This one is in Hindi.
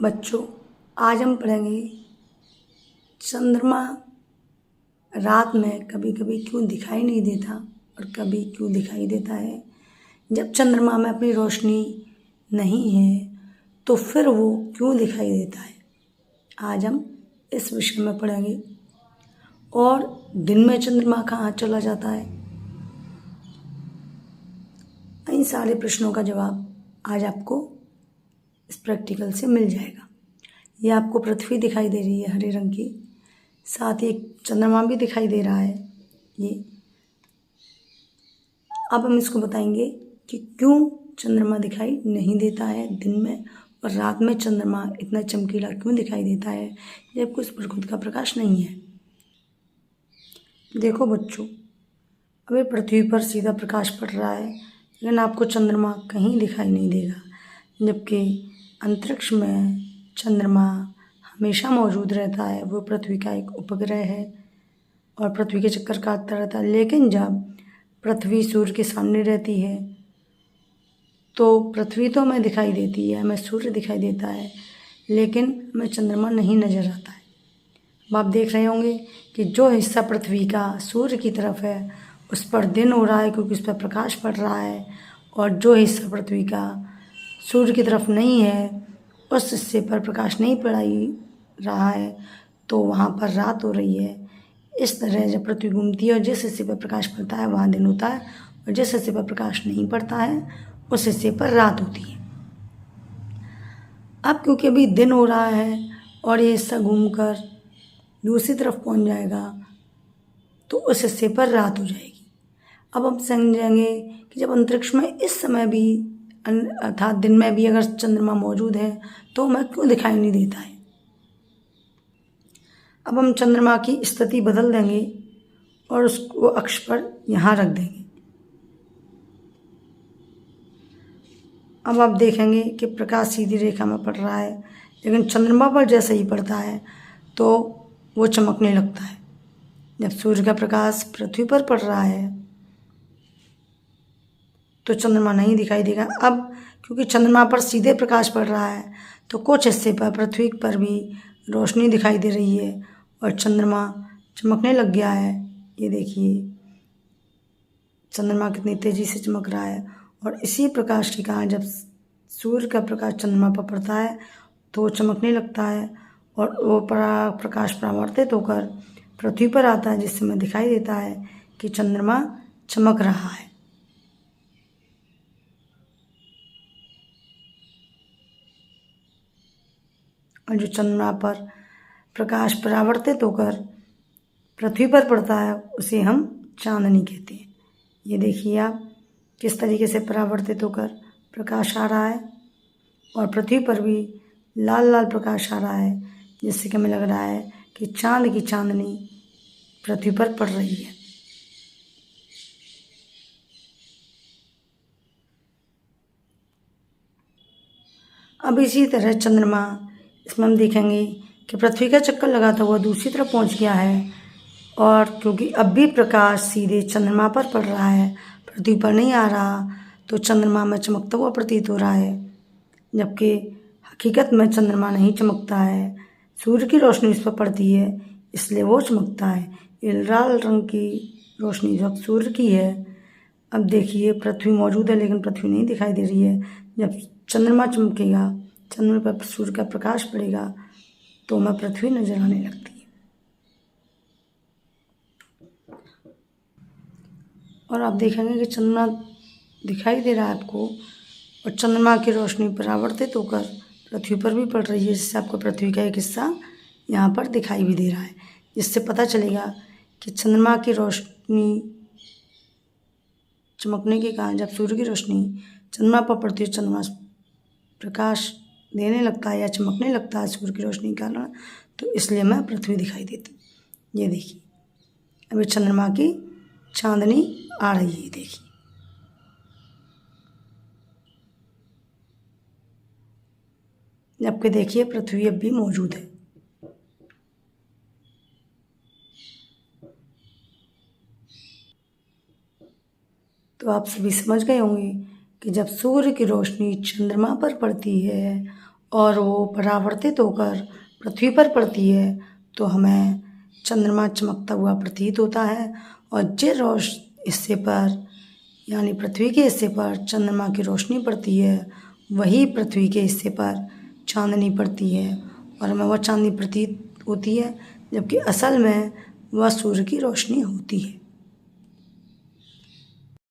बच्चों, आज हम पढ़ेंगे चंद्रमा रात में कभी कभी क्यों दिखाई नहीं देता और कभी क्यों दिखाई देता है। जब चंद्रमा में अपनी रोशनी नहीं है तो फिर वो क्यों दिखाई देता है, आज हम इस विषय में पढ़ेंगे। और दिन में चंद्रमा कहाँ चला जाता है, इन सारे प्रश्नों का जवाब आज आपको इस प्रैक्टिकल से मिल जाएगा। ये आपको पृथ्वी दिखाई दे रही है हरे रंग की, साथ ही एक चंद्रमा भी दिखाई दे रहा है। ये अब हम इसको बताएंगे कि क्यों चंद्रमा दिखाई नहीं देता है दिन में, और रात में चंद्रमा इतना चमकीला क्यों दिखाई देता है जबकि उस पर खुद का प्रकाश नहीं है। देखो बच्चों, अभी पृथ्वी पर सीधा प्रकाश पड़ रहा है लेकिन आपको चंद्रमा कहीं दिखाई नहीं देगा, जबकि अंतरिक्ष में चंद्रमा हमेशा मौजूद रहता है। वो पृथ्वी का एक उपग्रह है और पृथ्वी के चक्कर काटता रहता है। लेकिन जब पृथ्वी सूर्य के सामने रहती है तो पृथ्वी तो हमें दिखाई देती है, हमें सूर्य दिखाई देता है, लेकिन हमें चंद्रमा नहीं नज़र आता है। अब आप देख रहे होंगे कि जो हिस्सा पृथ्वी का सूर्य की तरफ है उस पर दिन हो रहा है क्योंकि उस पर प्रकाश पड़ रहा है, और जो हिस्सा पृथ्वी का सूर्य की तरफ नहीं है उस हिस्से पर प्रकाश नहीं पड़ रहा है तो वहाँ पर रात हो रही है। इस तरह जब पृथ्वी घूमती है और जिस हिस्से पर प्रकाश पड़ता है वहाँ दिन होता है, और जिस हिस्से पर प्रकाश नहीं पड़ता है उस हिस्से पर रात होती है। अब क्योंकि अभी दिन हो रहा है और ये हिस्सा घूमकर दूसरी तरफ पहुंच जाएगा तो उस हिस्से पर रात हो जाएगी। अब हम समझेंगे कि जब अंतरिक्ष में इस समय भी अर्थात दिन में भी अगर चंद्रमा मौजूद है तो हमें क्यों दिखाई नहीं देता है। अब हम चंद्रमा की स्थिति बदल देंगे और उसको अक्ष पर यहाँ रख देंगे। अब आप देखेंगे कि प्रकाश सीधी रेखा में पड़ रहा है, लेकिन चंद्रमा पर जैसे ही पड़ता है तो वो चमकने लगता है। जब सूर्य का प्रकाश पृथ्वी पर पड़ रहा है तो चंद्रमा नहीं दिखाई देगा। अब क्योंकि चंद्रमा पर सीधे प्रकाश पड़ रहा है तो कुछ हिस्से पर पृथ्वी पर भी रोशनी दिखाई दे रही है और चंद्रमा चमकने लग गया है। ये देखिए चंद्रमा कितनी तेज़ी से चमक रहा है, और इसी प्रकाश के कारण जब सूर्य का प्रकाश चंद्रमा पर पड़ता है तो वो चमकने लगता है और वो प्रकाश परावर्तित होकर पृथ्वी पर आता है, जिससे हमें दिखाई देता है कि चंद्रमा चमक रहा है। और जो चंद्रमा पर प्रकाश परावर्तित होकर पृथ्वी पर पड़ता है उसे हम चांदनी कहते हैं। ये देखिए आप किस तरीके से परावर्तित होकर प्रकाश आ रहा है, और पृथ्वी पर भी लाल लाल प्रकाश आ रहा है, जिससे कि हमें लग रहा है कि चांद की चांदनी पृथ्वी पर पड़ रही है। अब इसी तरह चंद्रमा, इसमें हम देखेंगे कि पृथ्वी का चक्कर लगाता हुआ दूसरी तरफ पहुंच गया है, और क्योंकि अब भी प्रकाश सीधे चंद्रमा पर पड़ रहा है, पृथ्वी पर नहीं आ रहा, तो चंद्रमा में चमकता हुआ प्रतीत हो रहा है, जबकि हकीकत में चंद्रमा नहीं चमकता है। सूर्य की रोशनी इस पर पड़ती है इसलिए वो चमकता है। ये लाल रंग की रोशनी जो सूर्य की है। अब देखिए पृथ्वी मौजूद है लेकिन पृथ्वी नहीं दिखाई दे रही है। जब चंद्रमा चमकेगा, चंद्रमा पर सूर्य का प्रकाश पड़ेगा तो हमें पृथ्वी नजर आने लगती है। और आप देखेंगे कि चंद्रमा दिखाई दे रहा है आपको, और चंद्रमा की रोशनी परावर्तित होकर पृथ्वी पर भी पड़ रही है, जिससे आपको पृथ्वी का एक हिस्सा यहाँ पर दिखाई भी दे रहा है, जिससे पता चलेगा कि चंद्रमा की रोशनी चमकने के कारण जब सूर्य की रोशनी चंद्रमा पर पड़ती है, चंद्रमा प्रकाश देने लगता है या चमकने लगता है सूर्य की रोशनी के कारण, तो इसलिए हमें पृथ्वी दिखाई देती। ये देखिए अभी चंद्रमा की चांदनी आ रही है, देखिए। जबकि देखिए पृथ्वी अब भी मौजूद है। तो आप सभी समझ गए होंगे कि जब सूर्य की रोशनी चंद्रमा पर पड़ती है और वो परावर्तित होकर पृथ्वी पर पड़ती है तो हमें चंद्रमा चमकता हुआ प्रतीत होता है। और जिस हिस्से पर यानी पृथ्वी के हिस्से पर चंद्रमा की रोशनी पड़ती है वही पृथ्वी के हिस्से पर चांदनी पड़ती है और हमें वह चांदनी प्रतीत होती है, जबकि असल में वह सूर्य की रोशनी होती है।